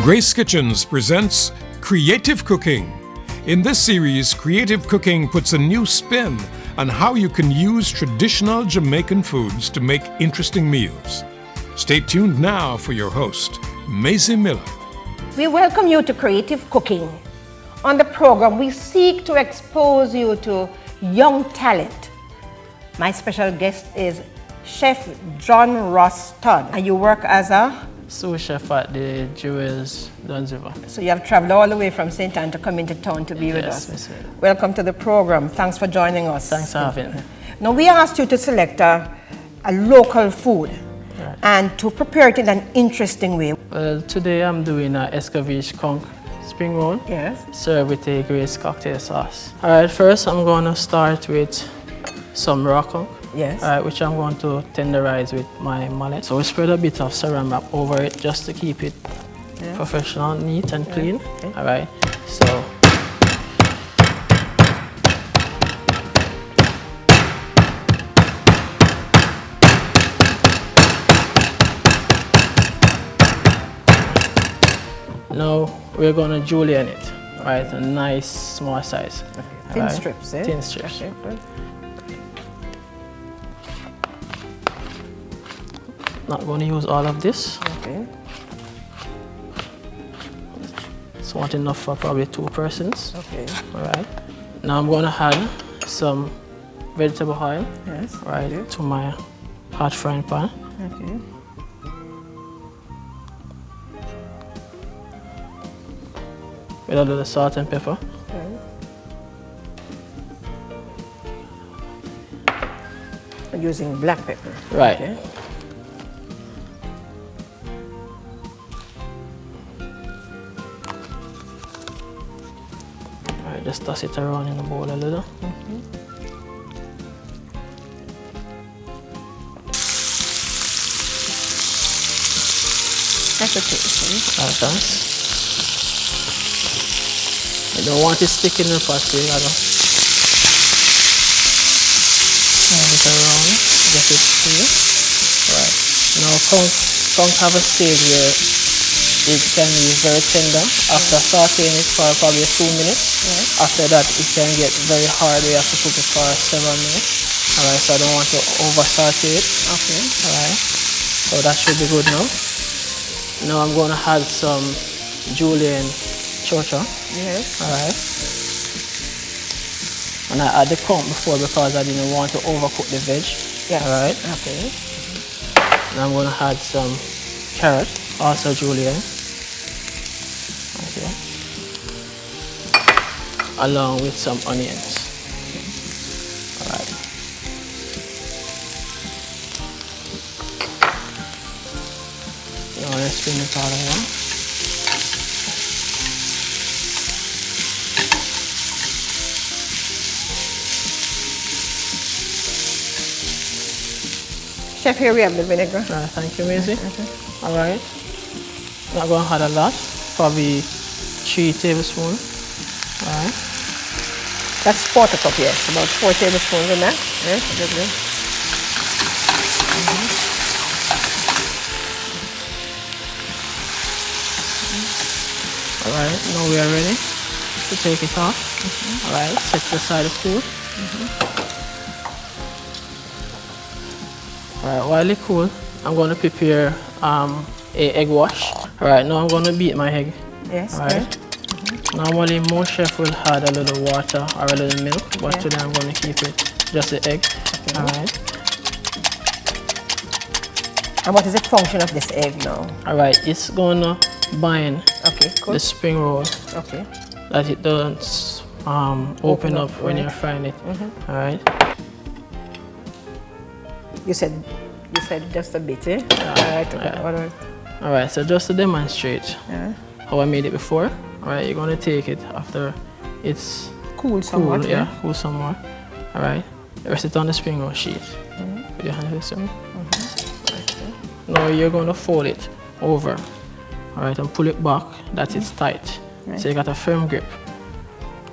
Grace Kitchens presents Creative Cooking. In this series, Creative Cooking puts a new spin on how you can use traditional Jamaican foods to make interesting meals. Stay tuned now for your host, Maisie Miller. We welcome you to Creative Cooking. On the program, we seek to expose you to young talent. My special guest is Chef John-Ross Todd, and you work as a sous chef at the Jewels Dunsriver. So you have traveled all the way from St. Anne to come into town to be with us. Yes, welcome to the program. Thanks for joining us. Thanks for having me. Now we asked you to select a local food and to prepare it in an interesting way. Well, today I'm doing an Escoveitched Conch Spring Roll. Yes. Served with a Grace cocktail sauce. Alright, first I'm going to start with some raw conch. Yes. Which I'm going to tenderize with my mallet. So we spread a bit of saran wrap over it just to keep it professional, neat and clean. Okay. Alright, so now we're going to julienne it. Right, a nice small size. Okay. Thin strips, eh? Thin strips. Okay, good. Not going to use all of this. Okay. Just want enough for probably 2 persons. Okay. All right. Now I'm going to add some vegetable oil. Yes. Right, okay, to my hot frying pan. Okay. With a little salt and pepper. Okay. I'm using black pepper. Right. Okay. Alright, just toss it around in the bowl a little. That's okay. Thanks. I don't want it sticking in the pot, so you gotta turn it around, get it free. Right. Now conch have a stage where it can be very tender after sauteing it for probably 2 minutes. Yeah. After that it can get very hard, we have to cook it for several minutes. Alright, so I don't want to over saute it. Okay. Alright. So that should be good now. Now I'm gonna add some julienne chocha. Yes. Alright. And I add the conch before because I didn't want to overcook the veg. Yes. Alright. Okay. And I'm gonna add some carrot, also julienne. Okay. Along with some onions. Alright. Now let's spin it all around. Chef, here we have the vinegar. Thank you, Maisie. All right. Not going to add a lot, probably 3 tablespoons. All right. That's 1/4 cup, yes. About 4 tablespoons in that. Yes, good. All right. Now we are ready to take it off. All right. Set it aside the food. Alright, while it's cool, I'm going to prepare a egg wash. Alright, now I'm going to beat my egg. Yes. Alright. Normally, most chefs will add a little water or a little milk, but today I'm going to keep it just the egg. Okay. Alright. And what is the function of this egg now? Alright, it's going to bind cool. the spring roll. Okay. That it doesn't open up when you're frying it. Alright. You said just a bit, eh? Alright, so just to demonstrate how I made it before, alright, you're going to take it after it's cool somewhat. Cool somewhat. Alright, rest it on the spring roll sheet. Put your hand this way. Now you're going to fold it over, alright, and pull it back that it's tight. So you got a firm grip.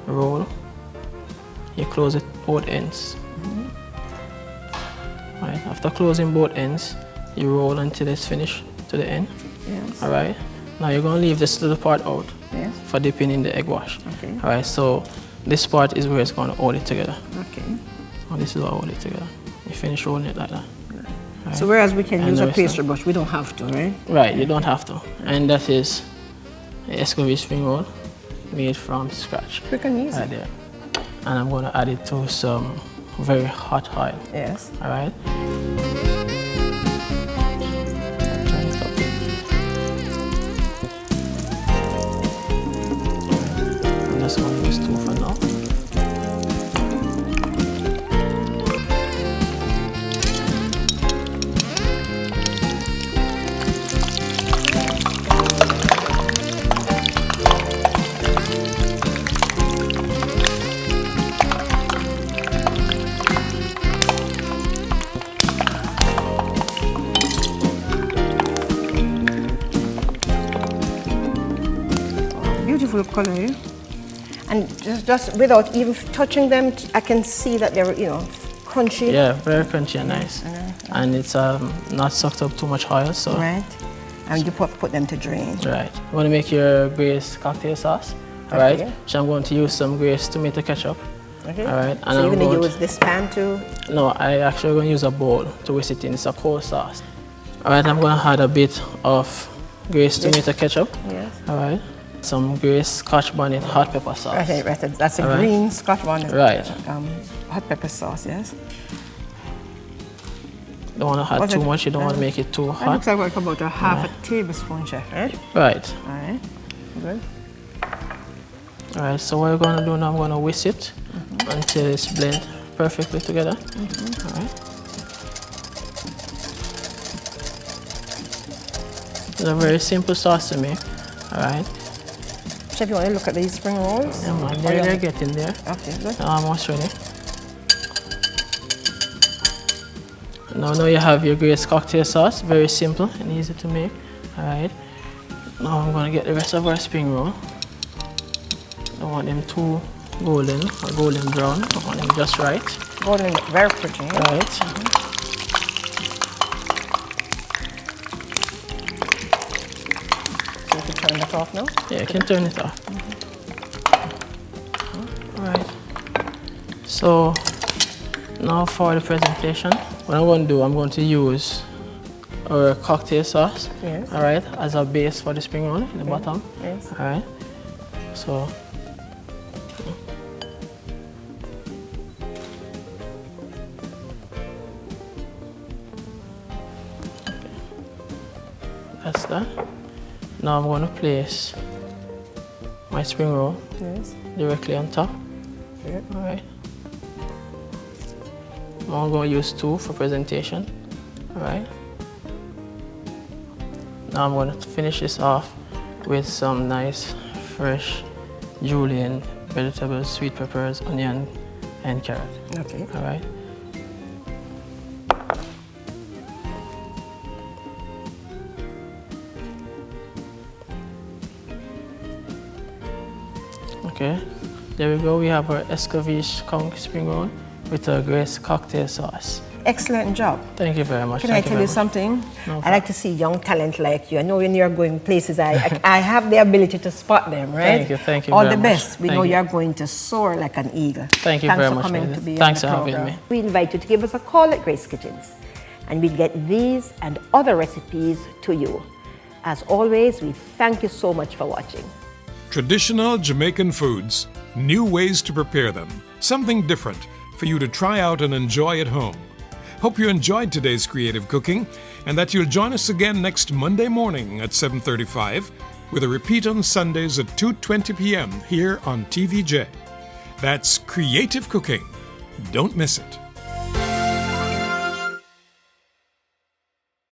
Roll. You close it both ends. Right, after closing both ends, you roll until it's finished to the end. Yes. All right. Now you're going to leave this little part out for dipping in the egg wash. Okay. All right, so this part is where it's going to hold it together. Okay. So this is what hold it together. You finish rolling it like that. Right. So whereas we can use a pastry brush, brush, we don't have to, right? Right, you don't have to. And that is the Escoveitched Spring Roll made from scratch. Quick and easy. Right there. And I'm going to add it to some very hot oil. Yes. All right. I'm just going to use 2 for now. Beautiful color. And just without even touching them, I can see that they're, crunchy. Yeah, very crunchy and nice. And it's not sucked up too much oil, so. Right. And you put them to drain. Right. You want to make your Grace cocktail sauce. All right. So I'm going to use some Grace tomato ketchup. Okay. All right. And so you're I'm going to use this pan too? No, I actually going to use a bowl to whisk it in. It's a cold sauce. All right. I'm going to add a bit of Grace tomato ketchup. Yes. All right. Some Grace Scotch bonnet hot pepper sauce. Right. That's a green Scotch bonnet. Right. Hot pepper sauce, yes. Don't want to add too much. You don't want to make it too hot. That looks like about a half a tablespoon, Chef, right? Right. All right. Good. All right. So what we're going to do now, I'm going to whisk it until it's blend perfectly together. All right. It's a very simple sauce to make. All right. Chef, you want to look at these spring rolls? Yeah, man, they're getting there. Okay, good. Almost ready. Now you have your Grace cocktail sauce. Very simple and easy to make. All right. Now I'm going to get the rest of our spring roll. Don't want them too golden or golden brown. I want them just right. Golden, very pretty. Right. So you can turn that off now? Yeah, you can turn it off. All right. So now for the presentation, what I'm going to do, I'm going to use our cocktail sauce, Yes. all right, as a base for the spring roll in the bottom. Yes. All right. So that's that. Now I'm going to place my spring roll Yes. directly on top. Yeah. All right. Now I'm going to use 2 for presentation. All right. Now I'm going to finish this off with some nice, fresh julienne vegetables, sweet peppers, onion, and carrot. Okay. All right. Okay, there we go. We have our Escoveitched Conch Spring Roll with a Grace cocktail sauce. Excellent job. Thank you very much. Can I tell you something? No I like to see young talent like you. I know when you're going places, I have the ability to spot them, right? Thank you All very the much. best. We know you're going to soar like an eagle. Thank you Thanks very for much, coming lady. to be Thanks on the for having program. me. We invite you to give us a call at Grace Kitchens, and we'll get these and other recipes to you. As always, we thank you so much for watching. Traditional Jamaican foods, new ways to prepare them, something different for you to try out and enjoy at home. Hope you enjoyed today's creative cooking and that you'll join us again next Monday morning at 7:35 with a repeat on Sundays at 2:20 p.m. here on TVJ. That's creative cooking. Don't miss it.